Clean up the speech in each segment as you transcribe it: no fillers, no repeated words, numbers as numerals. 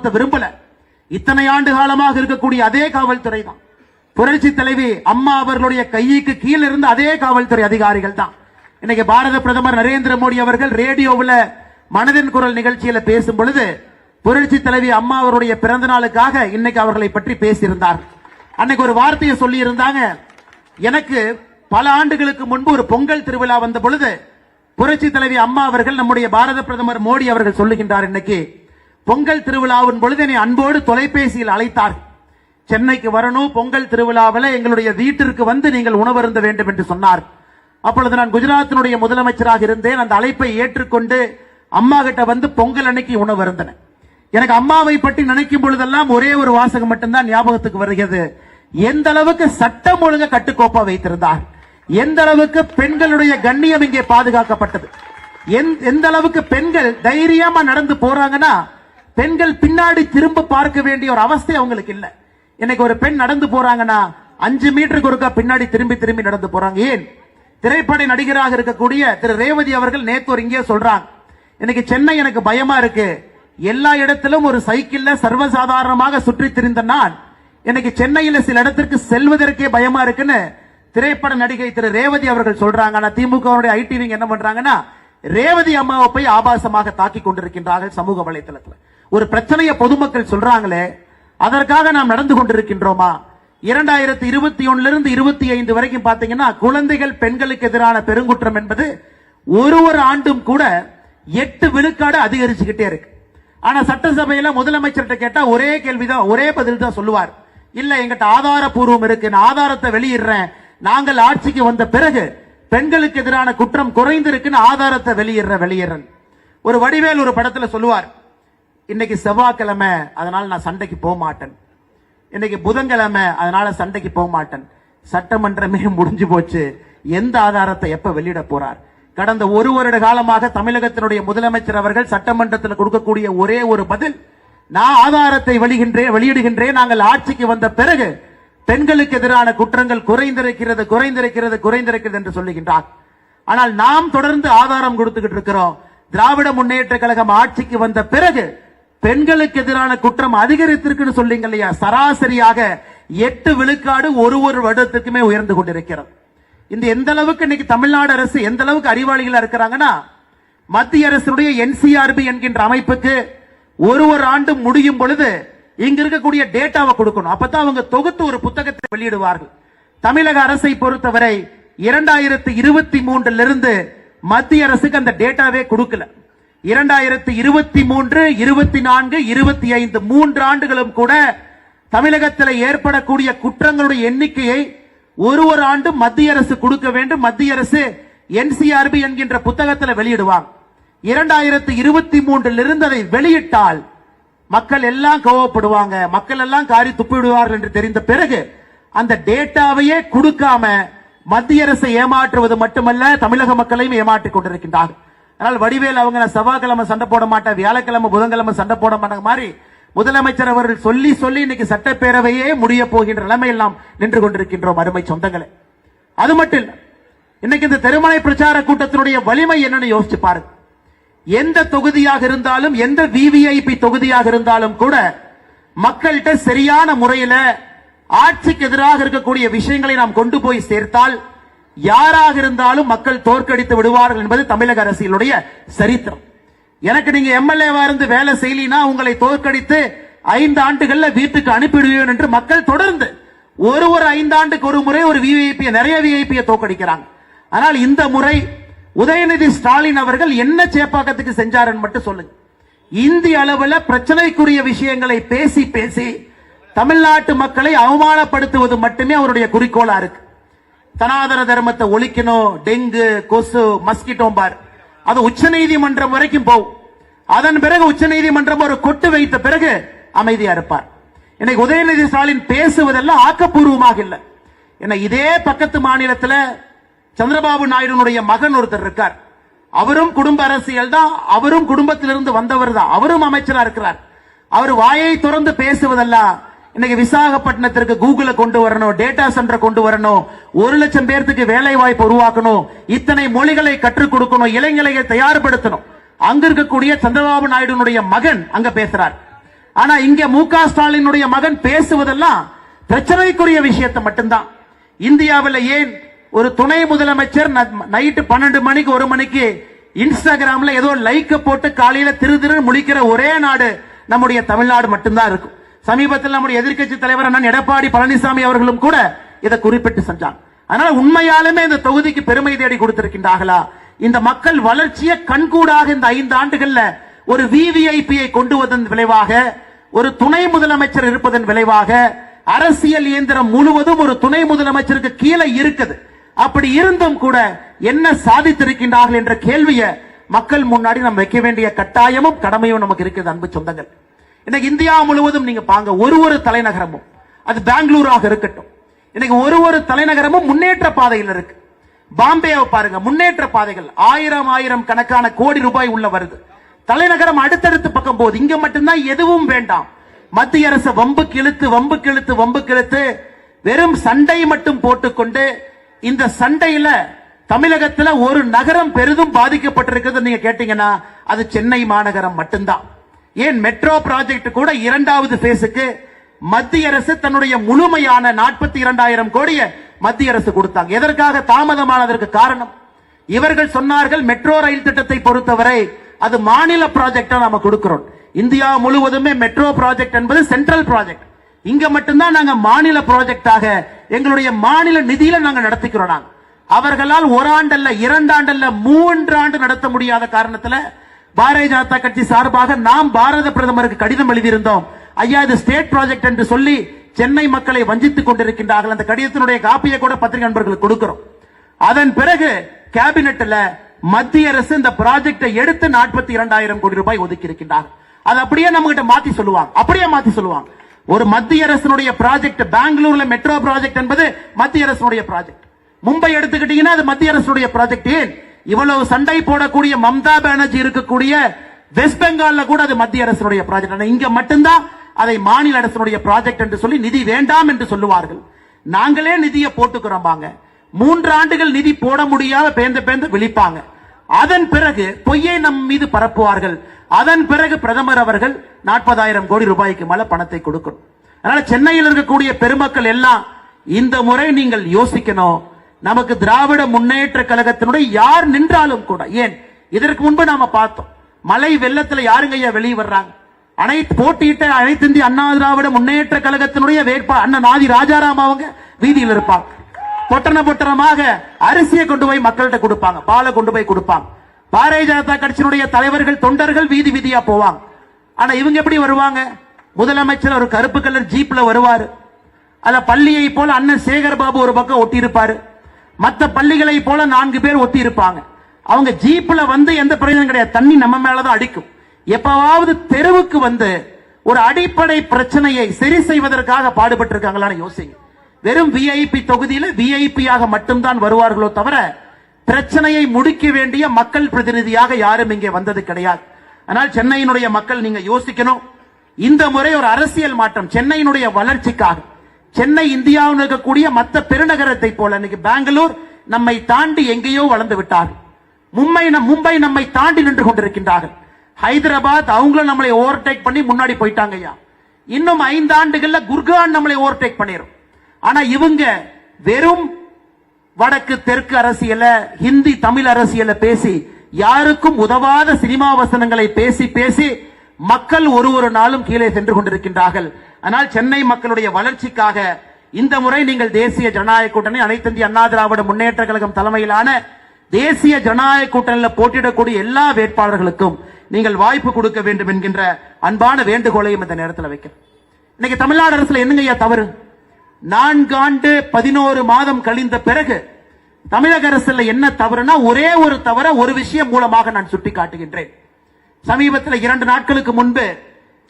மாத்த விரும்பல. இத்தனை ஆண்டு காலமாக இருக்கக்கூடிய அதே காவல்துறை தான். புரட்சி தலைவி அம்மா அவர்களுடைய கைக்கு கீழே இருந்த அதே காவல்துறை அதிகாரிகள் தான். இன்னைக்கு பாரத பிரதமர் நரேந்திர மோடி அவர்கள் ரேடியோவில் மனதின் குரல் நிகழ்ச்சியில பேசும் பொழுது புரட்சி தலைவி அம்மா அவருடைய பிறந்த நாளுக்காக இன்னைக்கு அவர்களை பற்றி பேசியிருந்தார். அன்னைக்கு ஒரு வார்த்தையை சொல்லி இருந்தாங்க. எனக்கு பல ஆண்டுகளுக்கு முன்பு ஒரு பொங்கல் திருவிழா வந்த பொழுது புரட்சி தலைவி அம்மா அவர்கள் நம்முடைய பாரத பிரதமர் மோடி அவர்கள் சொல்லுகின்றார், இன்னைக்கு பொங்கல் திருவிழாவின் பொழுது என்னை அன்போடு தொலைபேசியில் அழைத்தார். சென்னைக்கு வரணும், பொங்கல் திருவிழாவில் எங்களுடைய வீட்டிற்கு வந்து நீங்கள் உணவருந்த வேண்டும் என்று சொன்னார். அப்பொழுது நான் குஜராத்தினுடைய முதலமைச்சராக இருந்தேன். அந்த அழைப்பை ஏற்றுக்கொண்டு அம்மா கிட்ட வந்து பொங்கல் அன்னைக்கு உணவருந்தேன். எனக்கு அம்மாவை பற்றி நினைக்கும் பொழுதெல்லாம் ஒரே ஒரு வாசகம் மட்டும்தான் ஞாபகத்துக்கு வருகிறது. எந்த அளவுக்கு சட்டம் ஒழுங்க கட்டுக்கோப்பா வைத்திருந்தார், எந்த அளவுக்கு பெண்களுடைய கண்ணியம் இங்கே பாதுகாக்கப்பட்டது, எந்த அளவுக்கு பெண்கள் தைரியமா நடந்து போறாங்கன்னா பெண்கள் பின்னாடி திரும்ப பார்க்க வேண்டிய ஒரு அவஸ்தை அவங்களுக்கு இல்ல. இன்னைக்கு ஒரு பெண் நடந்து போறாங்கன்னா 5 மீட்டருக்கு ஒருக்கா பின்னாடி திரும்பி திரும்பி நடந்து போறாங்க. ஏன்? திரைப்பட நடிகராக இருக்கக்கூடிய திரு ரேவதி அவர்கள் நேத்து ஒரு இங்கே சொல்றாங்க, இன்னைக்கு சென்னை எனக்கு பயமா இருக்கு, எல்லா இடத்திலும் ஒரு சைக்கிள்ல சர்வசாதாரணமாக சுற்றி திரிந்த நான் இன்னைக்கு சென்னையில சில இடத்திற்கு செல்வதற்கே பயமா இருக்குன்னு திரைப்பட நடிகை திரு ரேவதி அவர்கள் சொல்றாங்க. ஆனா திமுக ஐடிவிங் என்ன பண்றாங்கன்னா ரேவதி அம்மாவை போய் ஆபாசமாக தாக்கி கொண்டிருக்கின்றார்கள் சமூக வலைதளத்தில். ஒரு பிரச்சனையை பொதுமக்கள் சொல்றாங்களே, அதற்காக நாம் நடந்து கொண்டிருக்கின்றோமா? 2021 இருந்து 25 வரைக்கும் பாத்தீங்கன்னா குழந்தைகள் பெண்களுக்கு எதிரான பெருங்குற்றம் என்பது ஒரு ஆண்டும் கூட 8 விழுக்காடு அதிகரிச்சுக்கிட்டே இருக்கு. ஆனா சட்டசபையில முதலமைச்சர்கிட்ட கேட்டா ஒரே கேள்விதான், ஒரே பதில் தான் சொல்லுவார், இல்ல எங்கிட்ட ஆதாரப்பூர்வம் இருக்கு, நான் ஆதாரத்தை வெளியிடுறேன், நாங்கள் ஆட்சிக்கு வந்த பிறகு பெண்களுக்கு எதிரான குற்றம் குறைந்திருக்குன்னு ஆதாரத்தை வெளியிடுறேன். ஒரு வடிவேல் ஒரு படத்துல சொல்லுவார், இன்னைக்கு செவ்வாய்க்கிழமை அதனால நான் சண்டைக்கு போக மாட்டேன், இன்னைக்கு புதன்கிழமை அதனால சண்டைக்கு போக மாட்டேன், சட்டமன்றமே முடிஞ்சு போச்சு, எந்த ஆதாரத்தை எப்ப வெளியிட போறார்? கடந்த ஒரு வருட காலமாக தமிழகத்தினுடைய முதலமைச்சர் அவர்கள் சட்டமன்றத்தில் கொடுக்கக்கூடிய ஒரே ஒரு பதில், நான் ஆதாரத்தை வெளியிடுகின்றேன், நாங்கள் ஆட்சிக்கு வந்த பிறகு பெண்களுக்கு எதிரான குற்றங்கள் குறைந்திருக்கிறது என்று சொல்லுகின்றார். ஆனால் நாம் தொடர்ந்து ஆதாரம் கொடுத்துக்கிட்டு இருக்கிறோம். திராவிட முன்னேற்ற கழகம் ஆட்சிக்கு வந்த பிறகு பெண்களுக்கு எதிரான குற்றம் அதிகரித்திருக்குன்னு சொல்லிங்க இல்லையா, சராசரியாக 8 விழுக்காடு ஒரு வருடத்துக்குமே உயர்ந்து கொண்டிருக்கிறது. இந்த எந்த அளவுக்கு இன்னைக்கு தமிழ்நாடு அரசு எந்த அளவுக்கு அறிவாளிகளா இருக்கிறாங்கன்னா, மத்திய அரசுடைய NCRB என்கின்ற அமைப்புக்கு ஒரு ஆண்டு முடியும் பொழுது இங்க இருக்கக்கூடிய டேட்டாவை கொடுக்கணும். அப்பதான் அவங்க தொகுத்து ஒரு புத்தகத்தை வெளியிடுவார்கள். தமிழக அரசை பொறுத்தவரை 2023 இருந்து மத்திய அரசுக்கு அந்த டேட்டாவே கொடுக்கல. 2023, 24, 25 3 ஆண்டுகளும் கூட தமிழகத்தில் ஏற்படக்கூடிய குற்றங்களுடைய எண்ணிக்கையை ஒரு ஆண்டு மத்திய அரசு கொடுக்க வேண்டும். மத்திய அரசு NCRB என்கின்ற புத்தகத்தில் வெளியிடுவாங்க. 2023 இருந்து அதை வெளியிட்டால் மக்கள் எல்லாம் கோவப்படுவாங்க, மக்கள் எல்லாம் காரி துப்பிவிடுவார்கள் என்று தெரிந்த பிறகு அந்த டேட்டாவையே கொடுக்காம மத்திய அரசை ஏமாற்றுவது மட்டுமல்ல, தமிழக மக்களையும் ஏமாற்றிக் கொண்டிருக்கின்றார்கள். அதனால் வடிவேல் அவங்க செவ்வாய்க்கிழமை சண்டை போட மாட்டார், வியாழக்கிழமை புதன்கிழமை சண்டை போட மாட்டாங்க மாதிரி முதலமைச்சர் அவர்கள் சொல்லி இன்னைக்கு சட்டப்பேரவையே முடிய போகின்ற நிலைமையில் நாம் நின்று கொண்டிருக்கின்றோம் அருமை சொந்தங்களே. அது மட்டும் இல்ல, இன்னைக்கு இந்த தெருமனை பிரச்சார கூட்டத்தினுடைய வலிமை என்னன்னு யோசிச்சு பாருங்க. எந்த தொகுதியாக இருந்தாலும், எந்த VVIP தொகுதியாக இருந்தாலும் கூட மக்கள்கிட்ட சரியான முறையில் ஆட்சிக்கு எதிராக இருக்கக்கூடிய விஷயங்களை நாம் கொண்டு போய் சேர்த்தால் யாராக இருந்தாலும் மக்கள் தோற்கடித்து விடுவார்கள் என்பது தமிழக அரசியலுடைய சரித்திரம். எனக்கு நீங்க MLA-வா இருந்து வேலை செய்யலினா உங்களை தோற்கடித்து 5 ஆண்டுகள்ல வீட்டுக்கு அனுப்பிடுவேன் என்று மக்கள் தொடர்ந்து ஒரு 5 ஆண்டுக்கு ஒரு முறை ஒரு நிறைய விஐபியை தோற்கடிக்கிறாங்க. ஆனால் இந்த முறை உதயநிதி ஸ்டாலின் அவர்கள் என்ன சேப்பாக்கத்துக்கு செஞ்சாருன்னு மட்டும் சொல்லுங்க. இந்திய அளவில் பிரச்சனைக்குரிய விஷயங்களை பேசி தமிழ்நாட்டு மக்களை அவமானப்படுத்துவது மட்டுமே அவருடைய குறிக்கோளா இருக்கு. சனாதன தர்மத்தை ஒழிக்கணும், டெங்கு, கொசு, மஸ்கிட்டோ பார், அது உச்ச நீதிமன்றம் வரைக்கும் போகும். அதன் பிறகு உச்ச நீதிமன்றம் ஒரு கொட்டு வைத்த பிறகு அமைதியா இருப்பார். இன்னைக்கு உதயநிதி ஸ்டாலின் பேசுவதெல்லாம் ஆக்கப்பூர்வமாக இல்லை. இதே பக்கத்து மாநிலத்தில் சந்திரபாபு நாயுடுனுடைய மகன் ஒருத்தர் இருக்கார். அவரும் குடும்ப அரசியல் தான், அவரும் குடும்பத்திலிருந்து வந்தவர் தான், அவரும் அமைச்சரா இருக்கிறார். அவர் வாயை திறந்து பேசுவதெல்லாம் இன்னைக்கு விசாகப்பட்டினத்திற்கு கூகுளை கொண்டு வரணும், டேட்டா சென்டர் கொண்டு வரணும், 1 லட்சம் பேருக்கு வேலை வாய்ப்பு உருவாக்கணும், இத்தனை மொழிகளை கற்றுக் கொடுக்கணும், இளைஞர்களை தயார்படுத்தணும். அங்க இருக்கக்கூடிய சந்திரபாபு நாயுடுனுடைய மகன் அங்க பேசுறார். ஆனா இங்க மு.க. ஸ்டாலினுடைய மகன் பேசுவதெல்லாம் பிரச்சனைக்குரிய விஷயத்தை மட்டும்தான். இந்தியாவில் ஏன் ஒரு துணை முதலமைச்சர் நைட்டு 12 மணிக்கு 1 மணிக்கு இன்ஸ்டாகிராம்ல ஏதோ லைக் போட்டு காலையில திரு முழிக்கிற ஒரே நாடு நம்முடைய தமிழ்நாடு மட்டும்தான் இருக்கும். சமீபத்தில் நம்முடைய எதிர்க்கட்சி தலைவர் அண்ணன் எடப்பாடி பழனிசாமி அவர்களும் கூட இதை குறிப்பிட்டு சென்றார். அதனால உண்மையாலுமே இந்த தொகுதிக்கு பெருமை தேடி கொடுத்திருக்கின்றார்களா? இந்த மக்கள் வளர்ச்சியை கண்கூடாக இந்த 5 ஆண்டுகள்ல ஒரு விவிஐபியை கொண்டு வந்ததன் விளைவாக, ஒரு துணை முதலமைச்சர் இருப்பதன் விளைவாக, அரசியல் இயந்திரம் முழுவதும் ஒரு துணை முதலமைச்சருக்கு கீழே இருக்குது. அப்படி இருந்தும் கூட என்ன சாதித்திருக்கின்றார்கள் என்ற கேள்வியை மக்கள் முன்னாடி நம்ம வைக்க வேண்டிய கட்டாயமும் கடமையும் நமக்கு இருக்குது. அன்பு சொந்தங்கள், இன்னைக்கு இந்தியா முழுவதும் நீங்க பாங்க, ஒரு தலைநகரமும், அது பெங்களூராக இருக்கட்டும், இன்னைக்கு ஒரு தலைநகரமும் முன்னேற்ற பாதையில் இருக்கு. பாம்பேவை பாருங்க, முன்னேற்ற பாதைகள் ஆயிரம் கணக்கான கோடி ரூபாய் உள்ள வருது. தலைநகரம் அடுத்தடுத்து பக்கம் போகுது. இங்க மட்டும்தான் எதுவும் வேண்டாம். மத்திய அரசு வம்புக்கு இழுத்து வெறும் சண்டை மட்டும் போட்டுக்கொண்டு, இந்த சண்டையில தமிழகத்தில் ஒரு நகரம் பெரிதும் பாதிக்கப்பட்டிருக்கிறது நீங்க கேட்டீங்கன்னா அது சென்னை மாநகரம் மட்டும்தான். ஏன் மெட்ரோ ப்ராஜெக்ட் கூட 2வது பேஸுக்கு மத்திய அரசு தன்னுடைய முழுமையான 42,000 கோடியை மத்திய அரசு கொடுத்தாங்க. எதற்காக தாமதமானதற்கு காரணம், இவர்கள் சொன்னார்கள் மெட்ரோ ரயில் திட்டத்தை பொறுத்தவரை அது மாநில ப்ராஜெக்டா நாம கொடுக்கிறோம். இந்தியா முழுவதுமே மெட்ரோ ப்ராஜெக்ட் என்பது சென்ட்ரல் ப்ராஜெக்ட். இங்க மட்டும்தான் நாங்க மாநில ப்ராஜெக்டாக எங்களுடைய மாநில நிதியில நாங்க நடத்திக்கிறோம். நாங்க அவர்களால் 1 ஆண்டல்ல 2 ஆண்டல்ல 3 ஆண்டு நடத்த முடியாத காரணத்துல பாரதிய ஜனதா கட்சி சார்பாக நாம் பாரத பிரதமருக்கு கடிதம் எழுதியிருந்தோம். ஐயா, இது ஸ்டேட் ப்ராஜெக்ட் என்று சொல்லி சென்னை மக்களை வஞ்சித்துக் கொண்டிருக்கின்றார்கள். அந்த கடிதத்தினுடைய காப்பியை கூட பத்திரிகை நண்பர்களுக்கு கொடுக்கிறோம். அதன் பிறகு கேபினெட்ல மத்திய அரசு இந்த ப்ராஜெக்டை எடுத்து 42,000 கோடி ரூபாய் ஒதுக்கி இருக்கின்றார். அது அப்படியே நம்ம கிட்ட மாத்தி சொல்லுவாங்க. ஒரு மத்திய அரசுடைய ப்ராஜெக்ட், பெங்களூர்ல மெட்ரோ ப்ராஜெக்ட் என்பது மத்திய அரசுடைய ப்ராஜெக்ட். மும்பை எடுத்துக்கிட்டீங்கன்னா அது மத்திய அரசுடைய ப்ராஜெக்ட். ஏன் இவ்வளவு சண்டை போடக்கூடிய மம்தா பானர்ஜி இருக்கக்கூடிய வெஸ்ட் பெங்கால்ல கூட அது மத்திய அரசுடைய ப்ராஜெக்ட். இங்க மட்டும்தான் அதை மாநில அரசுடைய ப்ராஜெக்ட் என்று சொல்லி நிதி வேண்டாம் என்று சொல்லுவார்கள். நாங்களே நிதியை போட்டுக்கிறோம். 3 ஆண்டுகள் நிதி போட முடியாம பேந்து விழிப்பாங்க. அதன் பிறகு பொய்யை நம் மீது பரப்புவார்கள். அதன் பிறகு பிரதமர் அவர்கள் 40,000 கோடி ரூபாய்க்கு மேல பணத்தை கொடுக்கணும். அதனால சென்னையில் இருக்கக்கூடிய பெருமக்கள் எல்லாம் இந்த முறை நீங்கள் யோசிக்கணும். நமக்கு திராவிட முன்னேற்ற கழகத்தினுடைய யார் நின்றாலும் கூட, ஏன் இதற்கு முன்பு நாம பார்த்தோம், மழை வெள்ளத்துல யாருங்க ஐயா வெளியே வர்றாங்க? போட்டியிட்ட அனைத்து இந்திய அண்ணா திராவிட முன்னேற்ற கழகத்தினுடைய வேட்பாளர் அண்ணன் நாதி ராஜாராம் அவங்க வீதியில் இருப்பாங்க. பொட்டணமாக அரிசியை கொண்டு போய் மக்கள்கிட்ட கொடுப்பாங்க, பாலை கொண்டு போய் கொடுப்பாங்க. பாரதிய ஜனதா கட்சியினுடைய தலைவர்கள் தொண்டர்கள் வீதி வீதியா போவாங்க. ஆனா இவங்க எப்படி வருவாங்க? முதலமைச்சர் ஒரு கருப்பு கலர் ஜீப்ல வருவாரு. அத பள்ளியை போல அண்ணன் சேகர் பாபு ஒரு பக்கம் ஒட்டி இருப்பாரு, மற்ற பள்ளிகளை போல 4 பேர் ஒட்டி இருப்பாங்க. அவங்க ஜீப்ல வந்து எந்த பிரயோஜனம் கிடையாது, தண்ணி நம்ம மேலதான் அடிக்கும். எப்பவாவது தெருவுக்கு வந்து ஒரு அடிப்படை பிரச்சனையை சரி செய்வதற்காக பாடுபட்டு இருக்காங்களான்னு யோசிங்க. வெறும் விஐபி தொகுதியில விஐபியாக மட்டும்தான் வருவார்களோ தவிர பிரச்சனையை முடிக்க வேண்டிய மக்கள் பிரதிநிதியாக யாரும் இங்கே வந்தது கிடையாது. ஆனால் சென்னையினுடைய மக்கள் நீங்க யோசிக்கணும். இந்த முறை ஒரு அரசியல் மாற்றம் சென்னையினுடைய வளர்ச்சிக்காக. சென்னை இந்தியாவில் இருக்கக்கூடிய மற்ற பெருநகரத்தை போல இன்னைக்கு பெங்களூர் நம்மை தாண்டி எங்கேயோ வளர்ந்து விட்டார்கள். மும்பை நம்மை தாண்டி நின்று கொண்டிருக்கின்றார்கள். ஹைதராபாத் அவங்களும் நம்மளை ஓவர்டேக் பண்ணி முன்னாடி போயிட்டாங்க. இன்னும் 5 ஆண்டுகள்ல குர்கான் நம்மளை ஓவர்டேக் பண்ணிரும். ஆனா இவங்க வெறும் வடக்கு தெற்கு அரசியல, ஹிந்தி தமிழ் அரசியல பேசி, யாருக்கும் உதவாத சினிமா வசனங்களை பேசி மக்கள் ஒரு நாளும் கீழே சென்று கொண்டிருக்கின்றார்கள். ஆனால் சென்னை மக்களுடைய வளர்ச்சிக்காக இந்த முறை நீங்கள் தேசிய ஜனநாயக கூட்டணி, அனைத்து இந்திய அண்ணா திராவிட முன்னேற்ற கழகம் தலைமையிலான தேசிய ஜனநாயக கூட்டணியில் போட்டியிடக்கூடிய எல்லா வேட்பாளர்களுக்கும் நீங்கள் வாய்ப்பு கொடுக்க வேண்டும் என்கின்ற அன்பான வேண்டுகோளையும் இந்த நேரத்தில் வைக்கிறேன். இன்னைக்கு தமிழ்நாடு அரசுல என்னங்க தவறு? 4 ஆண்டு 11 மாதம் கழிந்த பிறகு தமிழக அரசுல என்ன தவறுனா, ஒரே ஒரு தவற ஒரு விஷயம் மூலமாக நான் சுட்டி காட்டுகின்றேன். சமீபத்தில் 2 நாட்களுக்கு முன்பு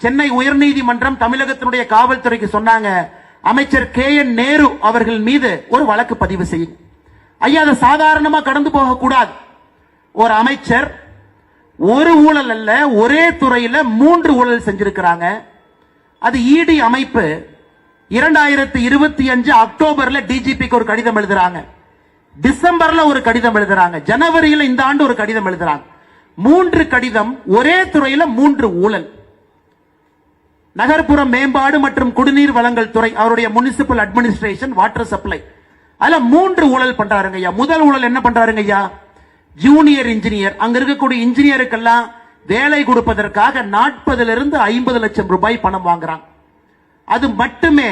சென்னை உயர்நீதிமன்றம் தமிழகத்தினுடைய காவல்துறைக்கு சொன்னாங்க, அமைச்சர் KN நேரு அவர்கள் மீது ஒரு வழக்கு பதிவு செய்யும். ஐயா, அதை சாதாரணமா கடந்து போக கூடாது. ஒரு அமைச்சர் ஒரு ஊழல் அல்ல, ஒரே துறையில 3 ஊழல் செஞ்சிருக்கிறாங்க. அது இடி அமைப்பு 2025 அக்டோபர்ல டிஜிபிக்கு ஒரு கடிதம் எழுதுறாங்க, டிசம்பர்ல ஒரு கடிதம் எழுதுறாங்க, ஜனவரியில இந்த ஆண்டு ஒரு கடிதம் எழுதுறாங்க. 3 கடிதம், ஒரே துறையில 3 ஊழல். நகர்ப்புற மேம்பாடு மற்றும் குடிநீர் வழங்கல் துறை, அவருடைய முனிசிபல் அட்மினிஸ்ட்ரேஷன், வாட்டர் சப்ளை. அதுல 3 ஊழல் பண்றாருங்க ஐயா. முதல் ஊழல் என்ன பண்றாருங்க ஐயா? ஜூனியர் இன்ஜினியர், அங்க இருக்கக்கூடிய இன்ஜினியருக்கெல்லாம் வேலை கொடுப்பதற்காக 40 - 50 லட்சம் ரூபாய் பணம் வாங்குறாங்க. அது மட்டுமே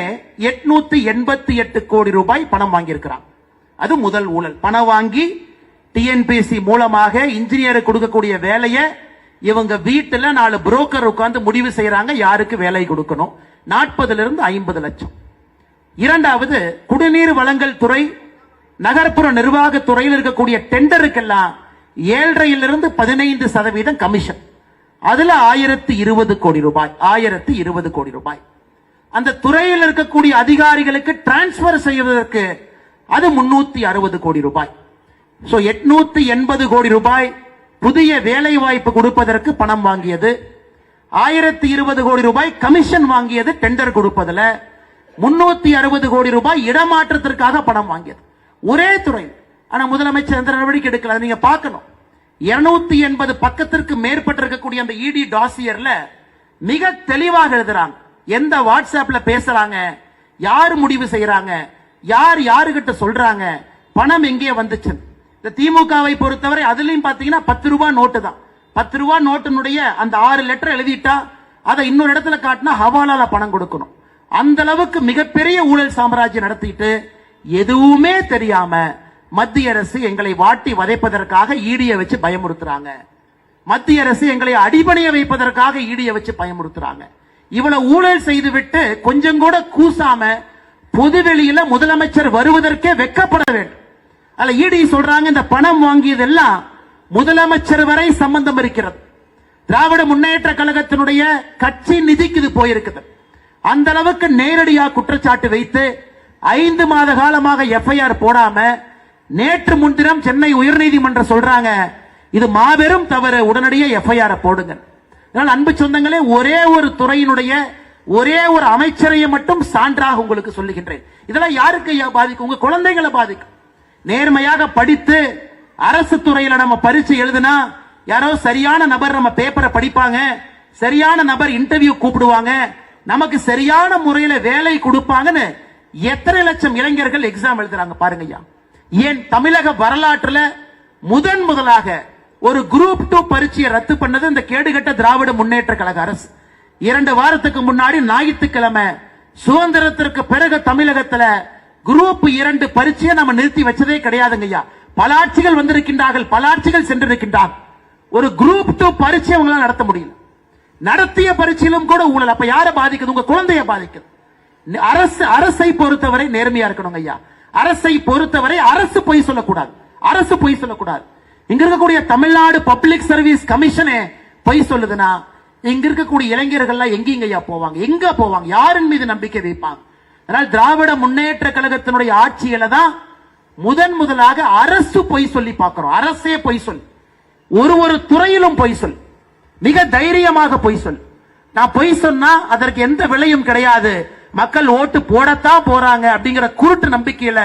888 கோடி ரூபாய் பணம் வாங்கியிருக்கிறாங்க. அது முதல் ஊழல். பணம் வாங்கி டிஎன்பிஎஸ்சி மூலமாக இன்ஜினியருக்கு கொடுக்கக்கூடிய வேலையை இவங்க வீட்டுல 4 புரோக்கர் உட்கார்ந்து முடிவு செய்யறாங்க யாருக்கு வேலை கொடுக்கணும். 40 - 50 லட்சம். இரண்டாவது, குடிநீர் வழங்கல் துறை, நகர்ப்புற நிர்வாக துறையில் இருக்கக்கூடிய டெண்டருக்கெல்லாம் 7.5 - 15% கமிஷன். அதுல 1020 கோடி ரூபாய். 1020 கோடி ரூபாய் அந்த துறையில் இருக்கக்கூடிய அதிகாரிகளுக்கு டிரான்ஸ்பர் செய்வதற்கு அது 360 கோடி ரூபாய். 880 கோடி ரூபாய் புதிய வேலை வாய்ப்பு கொடுப்பதற்கு பணம் வாங்கியது. 1020 கோடி ரூபாய் கமிஷன் வாங்கியது டெண்டர் கொடுப்பதில். 360 கோடி ரூபாய் இடமாற்றத்திற்காக பணம் வாங்கியது ஒரே துறை. ஆனா முதலமைச்சர் எந்த நடவடிக்கை எடுக்கல. நீங்க பார்க்கணும், 280 பக்கத்திற்கு மேற்பட்டு இருக்கக்கூடிய அந்த இடி டாசியர்ல மிக தெளிவாக எழுதுறாங்க. எந்த வாட்ஸ்அப்ல பேசுறாங்க, யார் முடிவு செய்யறாங்க, யார் யாருகிட்ட சொல்றாங்க, பணம் எங்கே வந்துச்சு. இந்த திமுகவை பொறுத்தவரை அதுலயும் பாத்தீங்கன்னா 10 ரூபாய் நோட்டு தான். 10 ரூபாய் நோட்டினுடைய அந்த 6 லெட்டர் எழுதிட்டா அதை இன்னொரு இடத்துல காட்டினா ஹவாலால பணம் கொடுக்கணும். அந்த அளவுக்கு மிகப்பெரிய ஊழல் சாம்ராஜ்யம் நடத்திட்டு எதுவுமே தெரியாம மத்திய அரசு எங்களை வாட்டி வதைப்பதற்காக ஈடிய வச்சு பயமுறுத்துறாங்க. மத்திய அரசு எங்களை அடிபணிய வைப்பதற்காக ஈடிய வச்சு பயமுறுத்துறாங்க. இவ்வளவு ஊழல் செய்துவிட்டு கொஞ்சம் கூட கூசாம பொதுவெளியில முதலமைச்சர் வருவதற்கே வெட்கப்பட வேண்டும். அதுல ஈடி சொல்றாங்க இந்த பணம் வாங்கியதெல்லாம் முதலமைச்சர் வரை சம்பந்தம் இருக்கிறது. திராவிட முன்னேற்ற கழகத்தினுடைய கட்சி நிதிக்கு இது போயிருக்குது. அந்த அளவுக்கு நேரடியாக குற்றச்சாட்டு வைத்து 5 மாத காலமாக எஃப்ஐஆர் போடாம நேற்று முன்தினம் சென்னை உயர்நீதிமன்றம் சொல்றாங்க இது மாபெரும் தவறு, உடனடியாக எஃப்ஐஆர் போடுங்க. அன்பு சொந்தங்களே, ஒரே ஒரு துறையினுடைய ஒரே ஒரு அமைச்சரையை மட்டும் சான்றாக உங்களுக்கு சொல்லுகின்றேன். இதெல்லாம் யாருக்கு பாதிக்கும்? உங்க குழந்தைகளை பாதிக்கும். நேர்மையாக படித்து அரசு துறையில நம்ம பரீட்சை எழுதுனா யாரோ சரியான நபர் நம்ம பேப்பரை படிப்பாங்க, சரியான நபர் இன்டர்வியூ கூப்பிடுவாங்க, நமக்கு சரியான முறையில வேலை கொடுப்பாங்கன்னு எத்தனை லட்சம் இளைஞர்கள் எக்ஸாம் எழுதுறாங்க பாருங்க ஐயா. ஏன் தமிழக வரலாற்றுல முதலாக ஒரு குரூப் 2 பரீட்சையை ரத்து பண்ணது இந்த கேடுகட்ட திராவிட முன்னேற்ற கழக அரசு. 2 வாரத்துக்கு முன்னாடி ஞாயிற்றுக்கிழமை சுதந்திரத்திற்கு பிறகு தமிழகத்துல குரூப் 2 பரீட்சையை நம்ம நிறுத்தி வச்சதே கிடையாதுங்க ஐயா. பல ஆட்சிகள் வந்திருக்கின்றார்கள், பல ஆட்சிகள் சென்றிருக்கின்றார்கள். ஒரு குரூப் 2 பரீட்சை உங்களால் நடத்த முடியல. நடத்திய பரீட்சையிலும் கூட ஊழல். அப்ப யாரை பாதிக்குது? உங்க குழந்தைய பாதிக்குது. அரசை பொறுத்தவரை நேர்மையா இருக்கணும் ஐயா. அரசை பொறுத்தவரை அரசு பொய் சொல்லக்கூடாது. அரசு பொய் சொல்லக்கூடாது. இங்க இருக்கக்கூடிய தமிழ்நாடு பப்ளிக் சர்வீஸ் கமிஷனே பொய் சொல்லுதுன்னா இங்க இருக்கக்கூடிய இளைஞர்கள் எங்க ஐயா போவாங்க? எங்க போவாங்க? யாரின் மீது நம்பிக்கை வைப்பாங்க? அதனால் திராவிட முன்னேற்ற கழகத்தினுடைய ஆட்சியில தான் முதலாக அரசு பொய் சொல்லி பார்க்கிறோம். அரசே பொய் சொல், ஒரு துறையிலும் பொய் சொல், மிக தைரியமாக பொய் சொல். நான் பொய் சொன்னா அதற்கு எந்த விலையும் கிடையாது, மக்கள் ஓட்டு போடத்தான் போறாங்க அப்படிங்கிற குருட்டு நம்பிக்கையில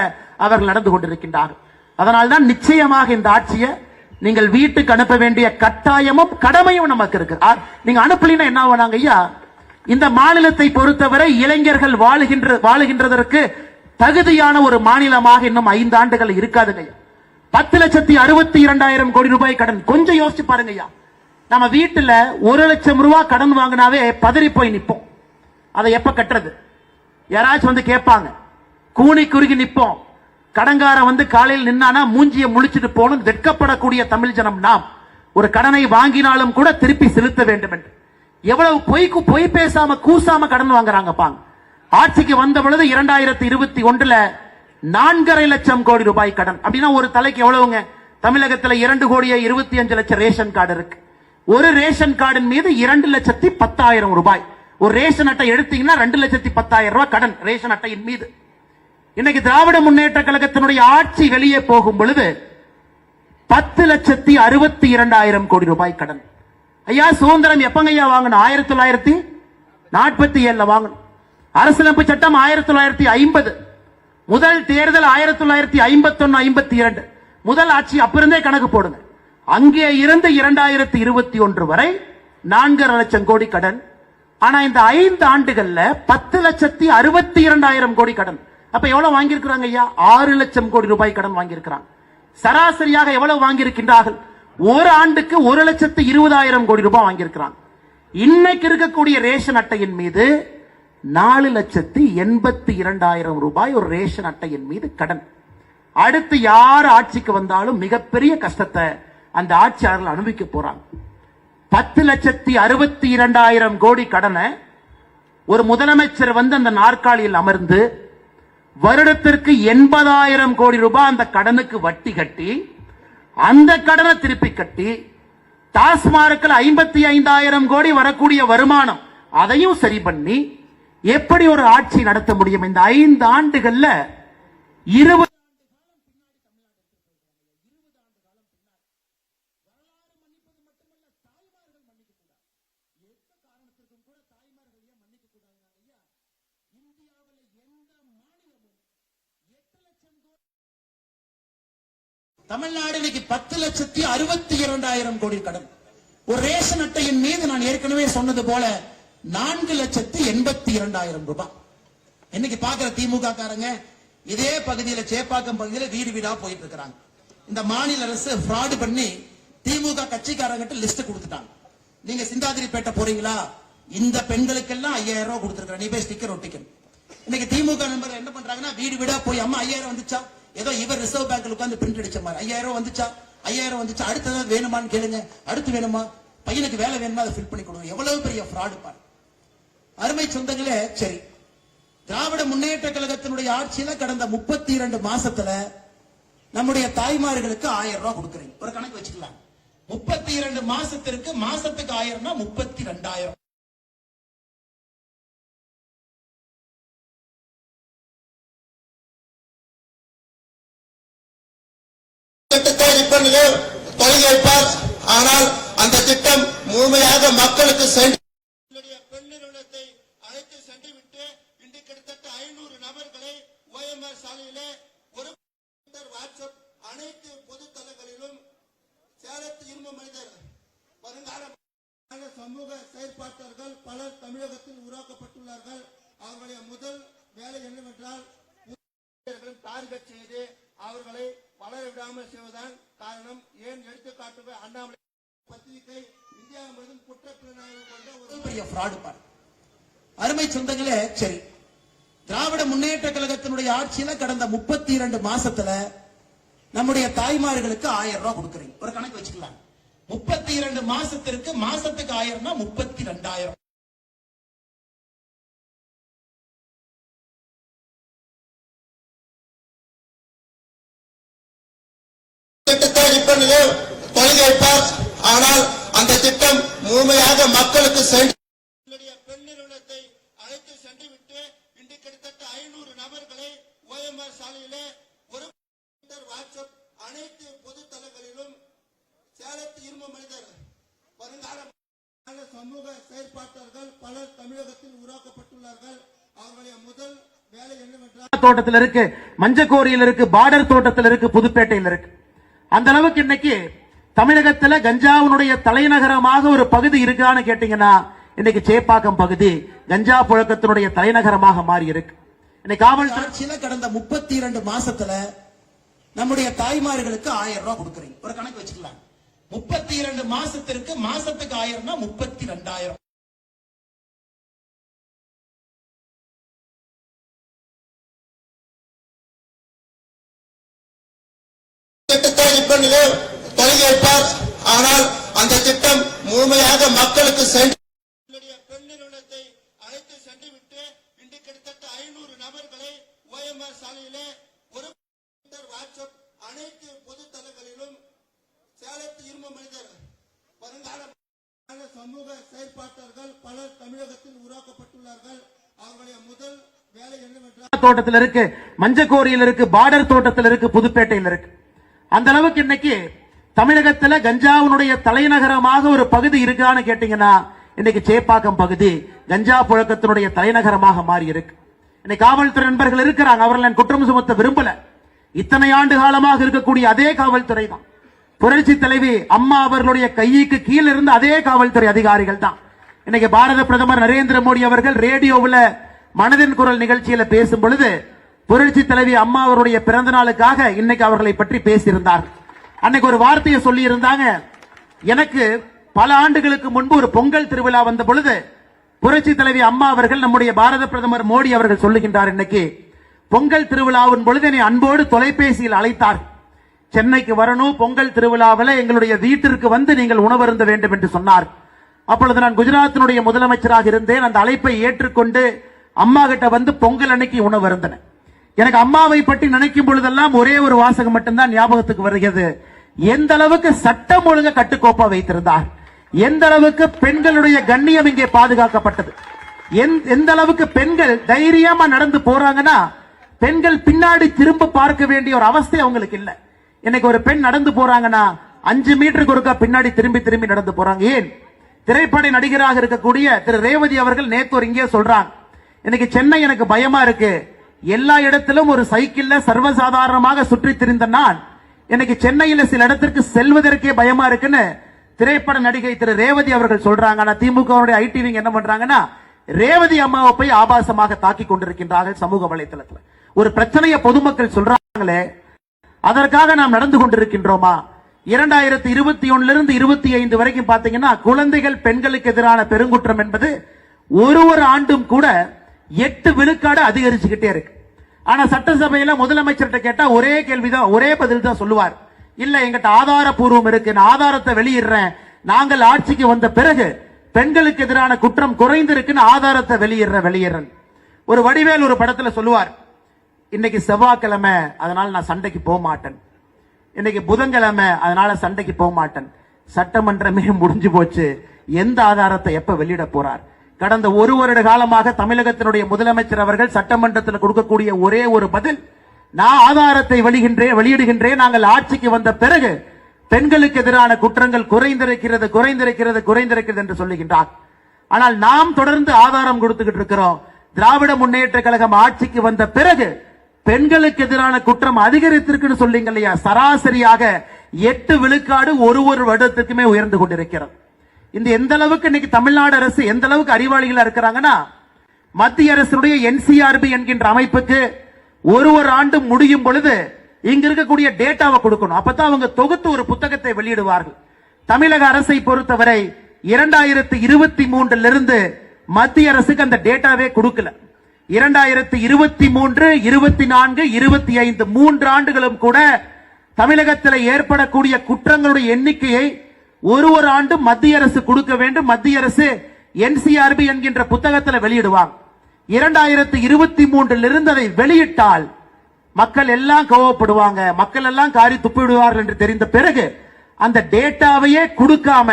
அவர்கள் நடந்து கொண்டிருக்கின்றார்கள். அதனால்தான் நிச்சயமாக இந்த ஆட்சியை நீங்கள் வீட்டுக்கு அனுப்ப வேண்டிய கட்டாயமும் கடமையும் நமக்கு இருக்கு. நீங்க அனுப்பலினா என்ன ஆவாங்க ஐயா? இந்த மாநிலத்தை பொறுத்தவரை இளைஞர்கள் வாழுகின்றதற்கு தகுதியான ஒரு மாநிலமாக இன்னும் 5 ஆண்டுகள் இருக்காதுங்க. 10,62,000 கோடி ரூபாய் கடன். கொஞ்சம் யோசிச்சு பாருங்க ஐயா. நம்ம வீட்டுல 1 லட்சம் ரூபாய் கடன் வாங்கினாவே பதறி போய் நிப்போம். அதை எப்ப கட்டுறது? யாராச்சும் வந்து கேட்பாங்க, கூனி குறுகி நிப்போம். கடங்கார வந்து காலையில் நின்னானா மூஞ்சிய முழிச்சிட்டு போகணும். வெட்கப்படக்கூடிய தமிழ் ஜனம் நாம். ஒரு கடனை வாங்கினாலும் கூட திருப்பி செலுத்த வேண்டும் என்று எவ்வளவு பொய் பேசாம கூசாம கடன் வாங்குறாங்க பாங்க. ஆட்சிக்கு வந்த பொழுது 2021 4.5 லட்சம் கோடி ரூபாய் கடன். அப்படின்னா ஒரு தலைக்கு எவ்வளவுங்க? தமிழகத்தில் 2,25,00,000 ரேஷன் கார்டு இருக்கு. ஒரு ரேஷன் கார்டின் மீது 2,10,10,000 ரூபாய். ஒரு ரேஷன் அட்டை எடுத்தீங்கன்னா 2,10,000 ரூபாய் கடன் ரேஷன் அட்டையின் மீது. இன்னைக்கு திராவிட முன்னேற்ற கழகத்தினுடைய ஆட்சி வெளியே போகும் பொழுது 10,62,000 கோடி ரூபாய் கடன். ஐயா சுதந்திரம் எப்பங்க ஐயா வாங்கணும்? 1947 வாங்கணும். அரசியலமைப்பு சட்டம் 1950. முதல் தேர்தல் 1951-52. முதல் ஆட்சி அப்பிருந்தே கணக்கு போடுங்க. அங்கே இருந்து 2021 வரை 4.5 லட்சம் கோடி கடன். ஆனா இந்த 5 ஆண்டுகள்ல 10,62,200 கோடி கடன். அப்ப எவ்வளவு வாங்கியிருக்கிறாங்க ஐயா? 6 லட்சம் கோடி ரூபாய் கடன் வாங்கியிருக்கிறாங்க. சராசரியாக எவ்வளவு வாங்கியிருக்கின்றார்கள்? ஒரு ஆண்டுக்கு 1,20,000 கோடி ரூபாய் வாங்கியிருக்கிறாங்க. இன்னைக்கு இருக்கக்கூடிய ரேஷன் அட்டையின் மீது 4,82,000 ரூபாய் ஒரு ரேஷன் அட்டையின் மீது கடன். அடுத்து யார் ஆட்சிக்கு வந்தாலும் மிகப்பெரிய கஷ்டத்தை அந்த ஆட்சியாளர்கள் அனுபவிக்க போறாங்க. 10,62,200 கோடி கடனை ஒரு முதலமைச்சர் வந்து அந்த நாற்காலியில் அமர்ந்து வருடத்திற்கு 80,000 கோடி ரூபாய் அந்த கடனுக்கு வட்டி கட்டி அந்த கடனை திருப்பி கட்டி டாஸ்மார்க்கில் 55,000 கோடி வரக்கூடிய வருமானம் அதையும் சரி பண்ணி எப்படி ஒரு ஆட்சி நடத்த முடியும்? இந்த 5 ஆண்டுகள்ல 20 தமிழ்நாடு இன்னைக்கு 10,62,200 கோடி கடன். ஒரு ரேஷன் அட்டையின் மீது நான் ஏற்கனவே சொன்னது போல 4,82,000 ரூபாய். இன்னைக்கு பாக்குற திமுக காரங்க இதே பகுதியில சேப்பாக்கம் பகுதியில வீடு வீடா போயிட்டு இருக்காங்க. இந்த மாநில அரசு ஃப்ராட் பண்ணி திமுக கட்சிக்காரங்கிட்ட லிஸ்ட் கொடுத்துட்டாங்க. நீங்க சிந்தாதிரிப்பேட்டை போறீங்களா? இந்த பெண்களுக்கெல்லாம் 5,000 ரூபாய் கொடுத்திருக்கிறேன், நீ போய் ஸ்டிக்கர் ஒட்டிக்கணும். இன்னைக்கு திமுக நண்பர்கள் என்ன பண்றாங்கன்னா வீடு வீடா போய் அம்மா 5,000 வந்துச்சா, ஏதோ இவர் ரிசர்வ் பேங்க்ல உட்கார்ந்து பிரிண்ட் அடிச்ச மாதிரி 5,000 வந்துச்சா, 5,000 வந்துச்சா, அடுத்தது வேணுமான்னு கேளுங்க, அடுத்து வேணுமா, பையனுக்கு வேலை வேணுமா அதை ஃபில் பண்ணி கொடுங்க. எவ்வளவு பெரிய ஃப்ராட் பாரு. அருமை சொந்தங்களே, சரி, திராவிட முன்னேற்ற கழகத்தினுடைய ஆட்சியில கடந்த 32 மாசத்துல நம்முடைய தாய்மார்களுக்கு 1,000 ரூபாய் கொடுக்குறீங்க. ஒரு கணக்கு வச்சுக்கலாம். 32 மாசத்திற்கு மாசத்துக்கு 1,000 32,000. தொடங்கி வைப்பார். ஆனால் அந்த திட்டம் முழுமையாக மக்களுக்கு பெண்ணிறுவனத்தை அழைத்து சென்று விட்டு இன்று கிட்டத்தட்ட 500 நபர்களை OMR சாலையிலே ஒரு வாட்ஸ்அப் அனைத்து பொது தளங்களிலும் சேலத்து இரும்பு மனிதர் வருங்கால சமூக செயற்பாட்டாளர்கள் பலர் தமிழகத்தில் உருவாக்கப்பட்டுள்ளார்கள். அவர்களுடைய முதல் வேலை என்னவென்றால் டார்கெட் செய்து அவர்களை வளர விடாமல் செய்வதுதான் காரணம். ஏன் எடுத்துக்காட்டு அண்ணாமலை பத்திரிகை இந்தியா முழுவதும் குற்றப்பிரநாயகம் கொண்ட ஒரு பெரிய ஃப்ராட் பாரு. அருமை சொந்தங்களே, சரி, திராவிட முன்னேற்ற கழகத்தினுடைய ஆட்சியில கடந்த 32 மாசத்துல நம்முடைய தாய்மார்களுக்கு 1,000 ரூபாய் கொடுக்குறீங்க. ஒரு கணக்கு வச்சுக்கலாம். 32 மாசத்திற்கு மாசத்துக்கு 1,000 32,000. தொடங்கி வைப்பார். ஆனால் அந்த திட்டம் முழுமையாக மக்களுக்கு பெண்ணிறுவனத்தை அழைத்து சென்று விட்டு இன்று கிட்டத்தட்ட 500 நபர்களை OMR சாலையிலே ஒரு வாட்ஸ்அப் அனைத்து பொது தளங்களிலும் சேலத்து இரும்பு மனிதர் வருங்கால சமூக செயற்பாட்டாளர்கள் பலர் தமிழகத்தில் உருவாக்கப்பட்டுள்ளார்கள். அவர்களுடைய முதல் வேலை என்னவென்றால் தோட்டத்தில் இருக்கு, மஞ்சக்கோரியில் இருக்கு, பார்டர் தோட்டத்தில் இருக்கு, புதுப்பேட்டையில் இருக்கு. அந்த அளவுக்கு இன்னைக்கு தமிழகத்துல கஞ்சாவுடைய தலைநகரமாக ஒரு பகுதி இருக்கான்னு கேட்டீங்கன்னா இன்னைக்கு சேப்பாக்கம் பகுதி கஞ்சா புழக்கத்தினுடைய தலைநகரமாக மாறி இருக்கு. இன்னைக்கு காவல்துறை கடந்த 32 மாசத்துல நம்முடைய தாய்மார்களுக்கு 1,000 ரூபாய் கொடுக்குறீங்க. ஒரு கணக்கு வச்சுக்கலாம். 32 மாசத்திற்கு மாசத்துக்கு 1,000 32,000. தொடங்கி வைப்பார். ஆனால் அந்த திட்டம் முழுமையாக மக்களுக்கு பெண்ணிறுவனத்தை அழைத்து சென்று விட்டு இன்று கிட்டத்தட்ட 500 நபர்களை OMR சாலையிலே ஒரு வாட்ஸ்அப் அனைத்து பொது தளங்களிலும் சேலத்து இரும்பு மனிதர் வருங்கால சமூக செயற்பாட்டாளர்கள் பலர் தமிழகத்தில் உருவாக்கப்பட்டுள்ளார்கள். அவர்களுடைய முதல் வேலை என்னவென்றால் தோட்டத்தில் இருக்கு, மஞ்சக்கோரியில் இருக்கு, பார்டர் தோட்டத்தில் இருக்கு, புதுப்பேட்டையில் இருக்கு. அந்த அளவுக்கு இன்னைக்கு தமிழகத்துல கஞ்சாவுடைய தலைநகரமாக ஒரு பகுதி இருக்கான்னு கேட்டீங்கன்னா இன்னைக்கு சேப்பாக்கம் பகுதி கஞ்சா புழக்கத்தினுடைய தலைநகரமாக மாறி இருக்கு. இன்னைக்கு காவல்துறை நண்பர்கள் இருக்கிறாங்க, அவர்கள் குற்றம் சுமத்த விரும்பல. இத்தனை ஆண்டு காலமாக இருக்கக்கூடிய அதே காவல்துறை தான். புரட்சி தலைவி அம்மா அவர்களுடைய கைக்கு கீழே இருந்த அதே காவல்துறை அதிகாரிகள் தான் இன்னைக்கு பாரத பிரதமர் நரேந்திர மோடி அவர்கள் ரேடியோவில் மனதின் குரல் நிகழ்ச்சியில பேசும் பொழுது புரட்சி தலைவி அம்மா அவருடைய பிறந்த நாளுக்காக இன்னைக்கு அவர்களை பற்றி பேசியிருந்தார். அன்னைக்கு ஒரு வார்த்தையை சொல்லி இருந்தாங்க. எனக்கு பல ஆண்டுகளுக்கு முன்பு ஒரு பொங்கல் திருவிழா வந்த பொழுது புரட்சி தலைவி அம்மா அவர்கள் நம்முடைய பாரத பிரதமர் மோடி அவர்கள் சொல்லுகின்றார், இன்னைக்கு பொங்கல் திருவிழாவின் பொழுது என்னை அன்போடு தொலைபேசியில் அழைத்தார். சென்னைக்கு வரணும், பொங்கல் திருவிழாவில் எங்களுடைய வீட்டிற்கு வந்து நீங்கள் உணவருந்த வேண்டும் என்று சொன்னார். அப்பொழுது நான் குஜராத்தினுடைய முதலமைச்சராக இருந்தேன். அந்த அழைப்பை ஏற்றுக்கொண்டு அம்மா கிட்ட வந்து பொங்கல் அன்னைக்கு உணவருந்தேன். எனக்கு அம்மாவை பற்றி நினைக்கும் பொழுதெல்லாம் ஒரே ஒரு வாசகம் மட்டும்தான் ஞாபகத்துக்கு வருகிறது. எந்த அளவுக்கு சட்டம் ஒழுங்க கட்டுக்கோப்பா வைத்திருந்தார், எந்த அளவுக்கு பெண்களுடைய கண்ணியம் இங்கே பாதுகாக்கப்பட்டது, எந்த அளவுக்கு பெண்கள் தைரியமா நடந்து போறாங்கன்னா பெண்கள் பின்னாடி திரும்ப பார்க்க வேண்டிய ஒரு அவஸ்தை அவங்களுக்கு இல்ல. இன்னைக்கு ஒரு பெண் நடந்து போறாங்கன்னா 5 மீட்டருக்கு ஒருக்கா பின்னாடி திரும்பி திரும்பி நடந்து போறாங்க. ஏன்? திரைப்பட நடிகராக இருக்கக்கூடிய திரு ரேவதி அவர்கள் நேத்து ஒரு இங்கே சொல்றாங்க, இன்னைக்கு சென்னை எனக்கு பயமா இருக்கு, எல்லா இடத்திலும் ஒரு சைக்கிள்ல சர்வசாதாரணமாக சுற்றி திரிந்த நான் இன்னைக்கு சென்னையில சில இடத்திற்கு செல்வதற்கே பயமா இருக்குன்னு திரைப்பட நடிகை திரு ரேவதி அவர்கள் சொல்றாங்க. ஆனா திமுக ஐடிவிங் என்ன பண்றாங்கன்னா ரேவதி அம்மாவை போய் ஆபாசமாக தாக்கி கொண்டிருக்கின்றார்கள் சமூக வலைதளத்தில். ஒரு பிரச்சனையை பொதுமக்கள் சொல்றாங்களே, அதற்காக நாம் நடந்து கொண்டிருக்கின்றோமா? 2021 இருந்து 25 வரைக்கும் பாத்தீங்கன்னா குழந்தைகள் பெண்களுக்கு எதிரான பெருங்குற்றம் என்பது ஒரு ஆண்டும் கூட 8 விழுக்காடு அதிகரிச்சுக்கிட்டே இருக்கு. ஆனா சட்டசபையில முதலமைச்சர்கிட்ட கேட்டா ஒரே கேள்விதான், ஒரே பதில் தான் சொல்லுவார், இல்ல எங்கிட்ட ஆதாரபூர்வம் இருக்கு, நான் ஆதாரத்தை வெளியிடுறேன், நாங்கள் ஆட்சிக்கு வந்த பிறகு பெண்களுக்கு எதிரான குற்றம் குறைந்திருக்குன்னு ஆதாரத்தை வெளியிடுறேன். ஒரு வடிவேல் ஒரு படத்துல சொல்லுவார், இன்னைக்கு செவ்வாய்க்கிழமை அதனால நான் சண்டைக்கு போக மாட்டேன், இன்னைக்கு புதன்கிழமை அதனால சண்டைக்கு போக மாட்டேன், சட்டமன்றமே முடிஞ்சு போச்சு, எந்த ஆதாரத்தை எப்ப வெளியிட போறார்? கடந்த ஒரு வருட காலமாக தமிழகத்தினுடைய முதலமைச்சர் அவர்கள் சட்டமன்றத்தில் கொடுக்கக்கூடிய ஒரே ஒரு பதில், நான் ஆதாரத்தை வெளியிடுகின்றேன், நாங்கள் ஆட்சிக்கு வந்த பிறகு பெண்களுக்கு எதிரான குற்றங்கள் குறைந்திருக்கிறது என்று சொல்லுகின்றார். ஆனால் நாம் தொடர்ந்து ஆதாரம் கொடுத்துக்கிட்டு இருக்கிறோம். திராவிட முன்னேற்ற கழகம் ஆட்சிக்கு வந்த பிறகு பெண்களுக்கு எதிரான குற்றம் அதிகரித்திருக்குன்னு சொல்லிங்க இல்லையா, சராசரியாக 8 விழுக்காடு ஒரு வருடத்துக்குமே உயர்ந்து கொண்டிருக்கிறது. இந்த எந்த அளவுக்கு இன்னைக்கு தமிழ்நாடு அரசு எந்த அளவுக்கு அறிவாளிகளா இருக்கிறாங்கன்னா, மத்திய அரசுடைய NCRB என்கின்ற அமைப்புக்கு ஒரு ஆண்டு முடியும் பொழுது இங்க இருக்கக்கூடிய டேட்டாவை கொடுக்கணும். அப்பதான் அவங்க தொகுத்து ஒரு புத்தகத்தை வெளியிடுவார்கள். தமிழக அரசை பொறுத்தவரை 2023 இருந்து மத்திய அரசுக்கு அந்த டேட்டாவே கொடுக்கல. 2023, 24, 25 3 ஆண்டுகளும் கூட தமிழகத்தில் ஏற்படக்கூடிய குற்றங்களுடைய எண்ணிக்கையை ஒரு ஆண்டு மத்திய அரசு கொடுக்க வேண்டும். மத்திய அரசு NCRB என்கின்ற புத்தகத்தில் வெளியிடுவாங்க. 2023 இருந்து அதை வெளியிட்டால் மக்கள் எல்லாம் கோவப்படுவாங்க, மக்கள் எல்லாம் காரி துப்பிவிடுவார்கள் என்று தெரிந்த பிறகு அந்த டேட்டாவையே கொடுக்காம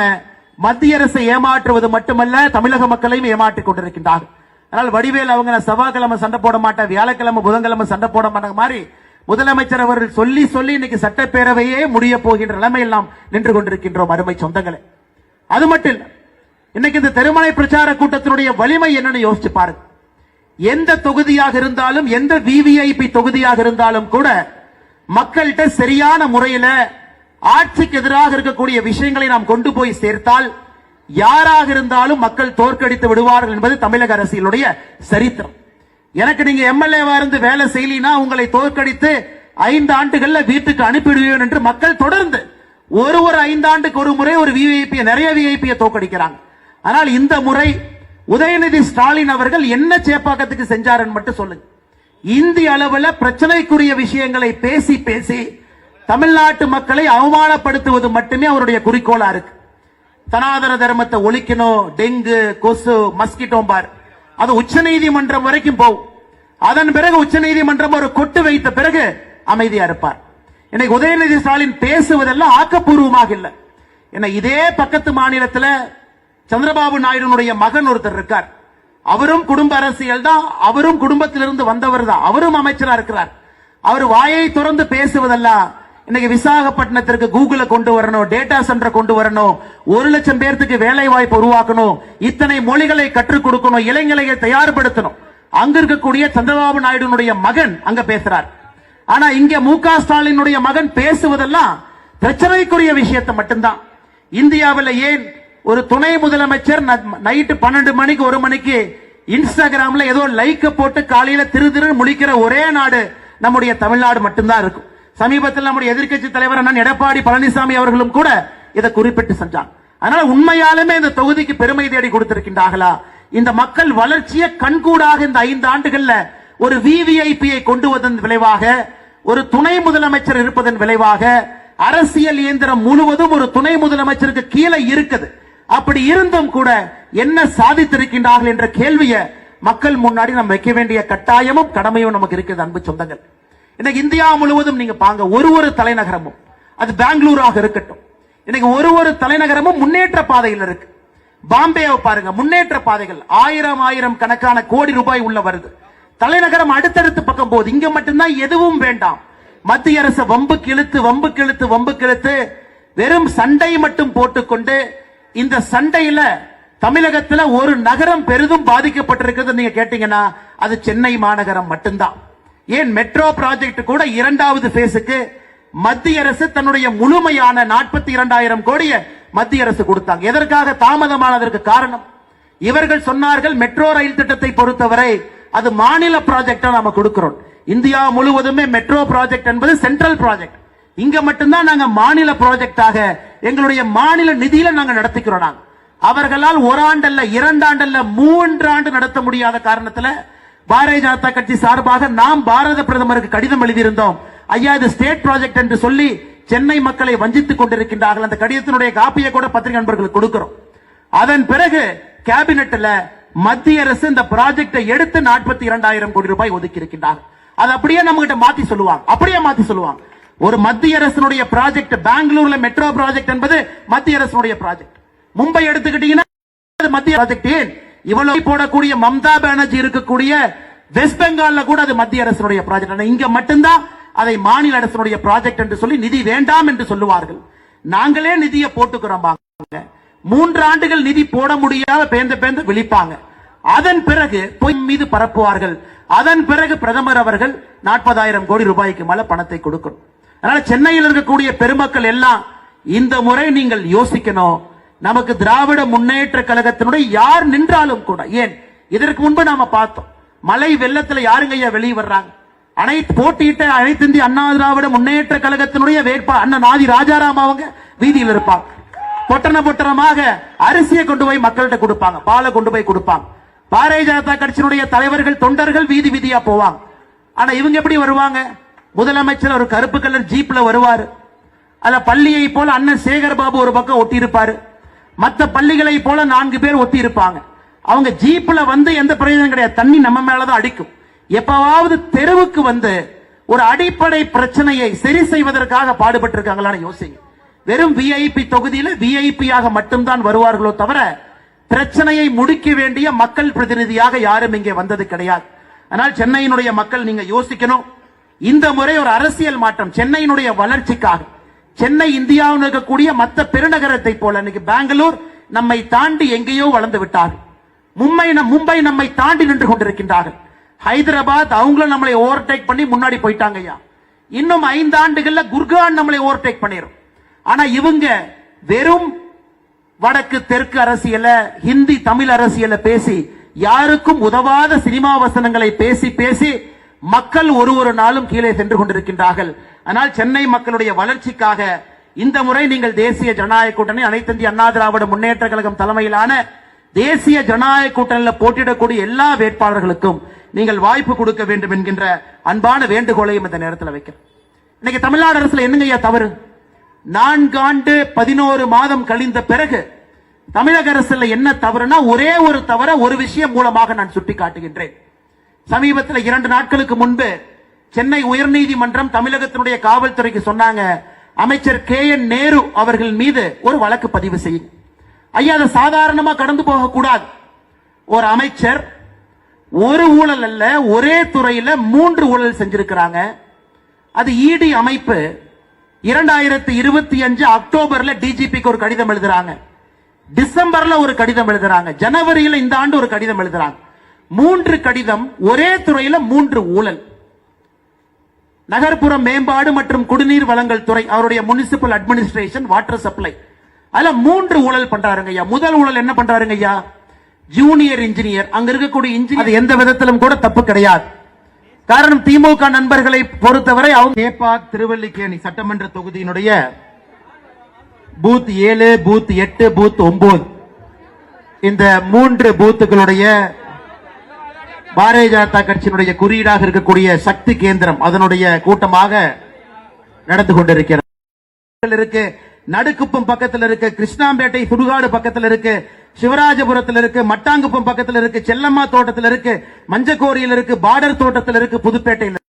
மத்திய அரசை ஏமாற்றுவது மட்டுமல்ல, தமிழக மக்களையும் ஏமாற்றிக் கொண்டிருக்கின்றார்கள். அதனால் வடிவேல் அவங்க செவ்வாய்க்கிழமை சண்டை போட மாட்டேன், வியாழக்கிழமை புதன்கிழமை சண்டை போட மாட்டாங்க மாதிரி முதலமைச்சர் அவர்கள் சொல்லி இன்னைக்கு சட்டப்பேரவையே முடிய போகின்ற நிலைமையில் நாம் நின்று கொண்டிருக்கின்றோம் அருமை சொந்தங்களே. அது மட்டும் இல்ல, இன்னைக்கு இந்த தெருமனை பிரச்சார கூட்டத்தினுடைய வலிமை என்னன்னு யோசிச்சு பாருங்க. எந்த தொகுதியாக இருந்தாலும், எந்த VVIP தொகுதியாக இருந்தாலும் கூட மக்கள்கிட்ட சரியான முறையில் ஆட்சிக்கு எதிராக இருக்கக்கூடிய விஷயங்களை நாம் கொண்டு போய் சேர்த்தால் யாராக இருந்தாலும் மக்கள் தோற்கடித்து விடுவார்கள் என்பது தமிழக அரசியலுடைய சரித்திரம். எனக்கு நீங்க MLA-வா இருந்து வேலை செய்யலினா உங்களை தோற்கடித்து 5 ஆண்டுகள்ல வீட்டுக்கு அனுப்பிடுவேன் என்று மக்கள் தொடர்ந்து ஒரு 5 ஆண்டுக்கு ஒரு முறை ஒரு நிறைய விஐபியை தோற்கடிக்கிறாங்க. ஆனால் இந்த முறை உதயநிதி ஸ்டாலின் அவர்கள் என்ன சேப்பாக்கத்துக்கு செஞ்சாருன்னு மட்டும் சொல்லுங்க. இந்திய அளவில் பிரச்சனைக்குரிய விஷயங்களை பேசி தமிழ்நாட்டு மக்களை அவமானப்படுத்துவது மட்டுமே அவருடைய குறிக்கோளா இருக்கு. சனாதன தர்மத்தை ஒழிக்கணும், டெங்கு, கொசு, மஸ்கிட்டோ பார், அது உச்ச நீதிமன்றம் வரைக்கும் போகும். அதன் பிறகு உச்ச நீதிமன்றம் ஒரு கொட்டு வைத்த பிறகு அமைதியா இருப்பார். இன்னைக்கு உதயநிதி ஸ்டாலின் பேசுவதெல்லாம் ஆக்கப்பூர்வமாக இல்லை. இதே பக்கத்து மாநிலத்தில் சந்திரபாபு நாயுடுனுடைய மகன் ஒருத்தர் இருக்கார். அவரும் குடும்ப அரசியல் தான், அவரும் குடும்பத்திலிருந்து வந்தவர் தான், அவரும் அமைச்சரா இருக்கிறார். அவர் வாயை திறந்து பேசுவதெல்லாம் இன்னைக்கு விசாகப்பட்டினத்திற்கு கூகுளை கொண்டு வரணும், டேட்டா சென்டரை கொண்டு வரணும், 1 லட்சம் பேருக்கு வேலை வாய்ப்பு உருவாக்கணும், இத்தனை மொழிகளை கற்றுக் கொடுக்கணும், இளைஞர்களை தயார்படுத்தணும். அங்க இருக்கக்கூடிய சந்திரபாபு நாயுடுனுடைய மகன் அங்க பேசுறார். ஆனா இங்க MK ஸ்டாலினுடைய மகன் பேசுவதெல்லாம் பிரச்சனைக்குரிய விஷயத்தை மட்டும்தான். இந்தியாவில் ஏன் ஒரு துணை முதலமைச்சர் நைட்டு 12 மணிக்கு 1 மணிக்கு இன்ஸ்டாகிராம்ல ஏதோ லைக்க போட்டு காலையில திரு முழிக்கிற ஒரே நாடு நம்முடைய தமிழ்நாடு மட்டும்தான் இருக்கும். சமீபத்தில் நம்முடைய எதிர்க்கட்சி தலைவர் அண்ணன் எடப்பாடி பழனிசாமி அவர்களும் கூட இதை குறிப்பிட்டு சென்றாங்க. அதனால உண்மையாலுமே இந்த தொகுதிக்கு பெருமை தேடி கொடுத்திருக்கின்றார்களா? இந்த மக்கள் வளர்ச்சியை கண்கூடாக இந்த 5 ஆண்டுகள்ல ஒரு விவிஐபியை கொண்டு வந்ததன் விளைவாக, ஒரு துணை முதலமைச்சர் இருப்பதன் விளைவாக, அரசியல் இயந்திரம் முழுவதும் ஒரு துணை முதலமைச்சருக்கு கீழே இருக்குது. அப்படி இருந்தும் கூட என்ன சாதித்திருக்கின்றார்கள் என்ற கேள்வியை மக்கள் முன்னாடி நம்ம வைக்க வேண்டிய கட்டாயமும் கடமையும் நமக்கு இருக்குது. அன்பு சொந்தங்கள், இன்னைக்கு இந்தியா முழுவதும் நீங்க பாங்க, ஒரு தலைநகரமும், அது பெங்களூராக இருக்கட்டும், இன்னைக்கு ஒரு தலைநகரமும் முன்னேற்ற பாதையில் இருக்கு. பாம்பேவை பாருங்க, முன்னேற்ற பாதைகள் ஆயிரம் கணக்கான கோடி ரூபாய் உள்ள வருது. தலைநகரம் அடுத்தடுத்து பக்கம் போகுது. இங்க மட்டும்தான் எதுவும் வேண்டாம். மத்திய அரசு வம்புக்கு இழுத்து வெறும் சண்டை மட்டும் போட்டுக்கொண்டு, இந்த சண்டையில தமிழகத்துல ஒரு நகரம் பெரிதும் பாதிக்கப்பட்டிருக்கிறது நீங்க கேட்டீங்கன்னா அது சென்னை மாநகரம் மட்டும்தான். ஏன் மெட்ரோ ப்ராஜெக்ட் கூட 2வது பேஸுக்கு மத்திய அரசு தன்னுடைய முழுமையான 42,000 கோடியை மத்திய அரசு கொடுத்தாங்க. எதற்காக தாமதமானதற்கு காரணம், இவர்கள் சொன்னார்கள் மெட்ரோ ரயில் திட்டத்தை பொறுத்தவரை அது மாநில ப்ராஜெக்டா நாம கொடுக்கிறோம். இந்தியா முழுவதுமே மெட்ரோ ப்ராஜெக்ட் என்பது சென்ட்ரல் ப்ராஜெக்ட். இங்க மட்டும்தான் நாங்க மாநில ப்ராஜெக்டாக எங்களுடைய மாநில நிதியில நாங்க நடத்திக்கிறோம். நாங்க அவர்களால் 1 ஆண்டல்ல 2 ஆண்டல்ல 3 ஆண்டு நடத்த முடியாத காரணத்துல பாரதிய ஜனதா கட்சி சார்பாக நாம் பாரத பிரதமருக்கு கடிதம் எழுதியிருந்தோம். ஐயா, இது ஸ்டேட் ப்ராஜெக்ட் என்று சொல்லி சென்னை மக்களை வஞ்சித்துக் கொண்டிருக்கின்றார்கள். அந்த கடிதத்தினுடைய காப்பியை கூட பத்திரிகை நண்பர்களுக்கு கொடுக்கிறோம். அதன் பிறகு கேபினெட்ல மத்திய அரசு இந்த ப்ராஜெக்டை எடுத்து 42,000 கோடி ரூபாய் ஒதுக்கி இருக்கின்றார். அது அப்படியே நம்ம கிட்ட மாத்தி சொல்லுவாங்க. ஒரு மத்திய அரசுடைய ப்ராஜெக்ட், பெங்களூர்ல மெட்ரோ ப்ராஜெக்ட் என்பது மத்திய அரசுடைய ப்ராஜெக்ட். மும்பை எடுத்துக்கிட்டீங்கன்னா அது மத்திய ப்ராஜெக்ட். ஏன் இவ்வளவு போடக்கூடிய மம்தா பானர்ஜி இருக்கக்கூடிய வெஸ்ட் பெங்கால்ல கூட அது மத்திய அரசுடைய ப்ராஜெக்ட். இங்க மட்டும்தான் அதை மாநில அரசுடைய ப்ராஜெக்ட் என்று சொல்லி நிதி வேண்டாம் என்று சொல்லுவார்கள். நாங்களே நிதியை போட்டுக்கிறோம். 3 ஆண்டுகள் நிதி போட முடியாத பேந்த விழிப்பாங்க. அதன் பிறகு பொய் மீது பரப்புவார்கள். அதன் பிறகு பிரதமர் அவர்கள் 40,000 கோடி ரூபாய்க்கு மேல பணத்தை கொடுக்கணும். அதனால சென்னையில் இருக்கக்கூடிய பெருமக்கள் எல்லாம் இந்த முறை நீங்கள் யோசிக்கணும். நமக்கு திராவிட முன்னேற்ற கழகத்தினுடைய யார் நின்றாலும் கூட, ஏன் இதற்கு முன்பு நாம பார்த்தோம், மழை வெள்ளத்துல யாருங்க ஐயா வெளியே வர்றாங்க? போட்டியிட்ட அனைத்து இந்திய அண்ணா திராவிட முன்னேற்ற கழகத்தினுடைய வேட்பாளர் அண்ணன் ஆதி ராஜாராம் அவங்க வீதியில் இருப்பாங்க. பொட்டணமாக அரிசியை கொண்டு போய் மக்கள்கிட்ட கொடுப்பாங்க, பாலை கொண்டு போய் கொடுப்பாங்க. பாரதிய ஜனதா கட்சியினுடைய தலைவர்கள் தொண்டர்கள் வீதியா போவாங்க. ஆனா இவங்க எப்படி வருவாங்க? முதலமைச்சர் ஒரு கருப்பு கலர் ஜீப்ல வருவாரு. அதுல பள்ளியை போல அண்ணன் சேகர் பாபு ஒரு பக்கம் ஒட்டி இருப்பாரு, மற்ற பள்ளிகளை போல 4 பேர் ஒட்டி இருப்பாங்க. அவங்க ஜீப்ல வந்து எந்த பிரயோஜனம் கிடையாது, தண்ணி நம்ம மேலதான் அடிக்கும். எப்பவாவது தெருவுக்கு வந்து ஒரு அடிப்படை பிரச்சனையை சரி செய்வதற்காக பாடுபட்டு இருக்காங்களான்னு யோசிங்க. வெறும் விஐபி தொகுதியில விஐபியாக மட்டும்தான் வருவார்களோ தவிர பிரச்சனையை முடிக்க வேண்டிய மக்கள் பிரதிநிதியாக யாரும் இங்கே வந்தது கிடையாது. ஆனால் சென்னையினுடைய மக்கள் நீங்க யோசிக்கணும். இந்த முறை ஒரு அரசியல் மாற்றம் சென்னையினுடைய வளர்ச்சிக்காக. சென்னை இந்தியாவில் இருக்கக்கூடிய மற்ற பெருநகரத்தை போல இன்னைக்கு பெங்களூர் நம்மை தாண்டி எங்கேயோ வளர்ந்து விட்டார்கள். மும்பை நம்மை தாண்டி நின்று கொண்டிருக்கின்றார்கள். ஹைதராபாத் அவங்களும் நம்மளை ஓவர்டேக் பண்ணி முன்னாடி போயிட்டாங்க. இன்னும் 5 ஆண்டுகள்ல குர்கான் நம்மளை ஓவர்டேக் பண்ணிரும். ஆனா இவங்க வெறும் வடக்கு தெற்கு அரசியல, ஹிந்தி தமிழ் அரசியல பேசி, யாருக்கும் உதவாத சினிமா வசனங்களை பேசி மக்கள் ஒரு நாளும் கீழே சென்று கொண்டிருக்கின்றார்கள். ஆனால் சென்னை மக்களுடைய வளர்ச்சிக்காக இந்த முறை நீங்கள் தேசிய ஜனநாயக கூட்டணி, அனைத்து இந்திய அண்ணா திராவிட முன்னேற்ற கழகம் தலைமையிலான தேசிய ஜனநாயக கூட்டணியில் போட்டியிடக்கூடிய எல்லா வேட்பாளர்களுக்கும் நீங்கள் வாய்ப்பு கொடுக்க வேண்டும் என்கின்ற அன்பான வேண்டுகோளையும் இந்த நேரத்தில் வைக்கிறேன். இன்னைக்கு தமிழ்நாடு அரசுல என்னங்க தவறு? 4 ஆண்டு 11 மாதம் கழிந்த பிறகு தமிழக அரசுல என்ன தவறுனா, ஒரே ஒரு தவற ஒரு விஷயம் மூலமாக நான் சுட்டிக்காட்டுகின்றேன். சமீபத்தில் 2 நாட்களுக்கு முன்பு சென்னை உயர்நீதிமன்றம் தமிழகத்தினுடைய காவல்துறைக்கு சொன்னாங்க, அமைச்சர் KN நேரு அவர்கள் மீது ஒரு வழக்கு பதிவு செய்யுங்க. ஐயா, அதை சாதாரணமா கடந்து போக கூடாது. ஒரு அமைச்சர் ஒரு ஊழல் அல்ல, ஒரே துறையில 3 ஊழல் செஞ்சிருக்கிறாங்க. அது இடி அமைப்பு 2025 அக்டோபர்ல டிஜிபிக்கு ஒரு கடிதம் எழுதுறாங்க, டிசம்பர்ல ஒரு கடிதம் எழுதுறாங்க, ஜனவரியில இந்த ஆண்டு ஒரு கடிதம் எழுதுறாங்க. 3 கடிதம், ஒரே துறையில 3 ஊழல். நகர்ப்புற மேம்பாடு மற்றும் குடிநீர் வழங்கல் துறை, அவருடைய முனிசிபல் அட்மினிஸ்ட்ரேஷன், வாட்டர் சப்ளை, அதுல 3 ஊழல் பண்றாருங்க ஐயா. முதல் ஊழல் என்ன பண்றாருங்க ஐயா? ஜூனியர் இன்ஜினியர், அங்க இருக்கக்கூடிய இன்ஜினியர், அது எந்த விதத்திலும் கூட தப்பு கிடையாது. காரணம், திமுக நண்பர்களை பொறுத்தவரை அவங்க கேப்பாக் திருவல்லிக்கேணி சட்டமன்ற தொகுதியினுடைய பூத் 7, பூத் 8, பூத் 9 இந்த 3 பூத்துகளுடைய பாரதிய ஜனதா கட்சியினுடைய குறியீடாக இருக்கக்கூடிய சக்தி கேந்திரம் அதனுடைய கூட்டமாக நடந்து கொண்டிருக்கிறது. இருக்கு நடுக்குப்பம் பக்கத்தில் இருக்கு, கிருஷ்ணாம்பேட்டை சுடுகாடு பக்கத்தில் இருக்கு, சிவராஜபுரத்தில் இருக்கு, மட்டாங்குப்பம் பக்கத்தில் இருக்கு, செல்லம்மா தோட்டத்தில் இருக்கு, மஞ்சக்கோரியில் இருக்கு, பார்டர் தோட்டத்தில் இருக்கு, புதுப்பேட்டையில்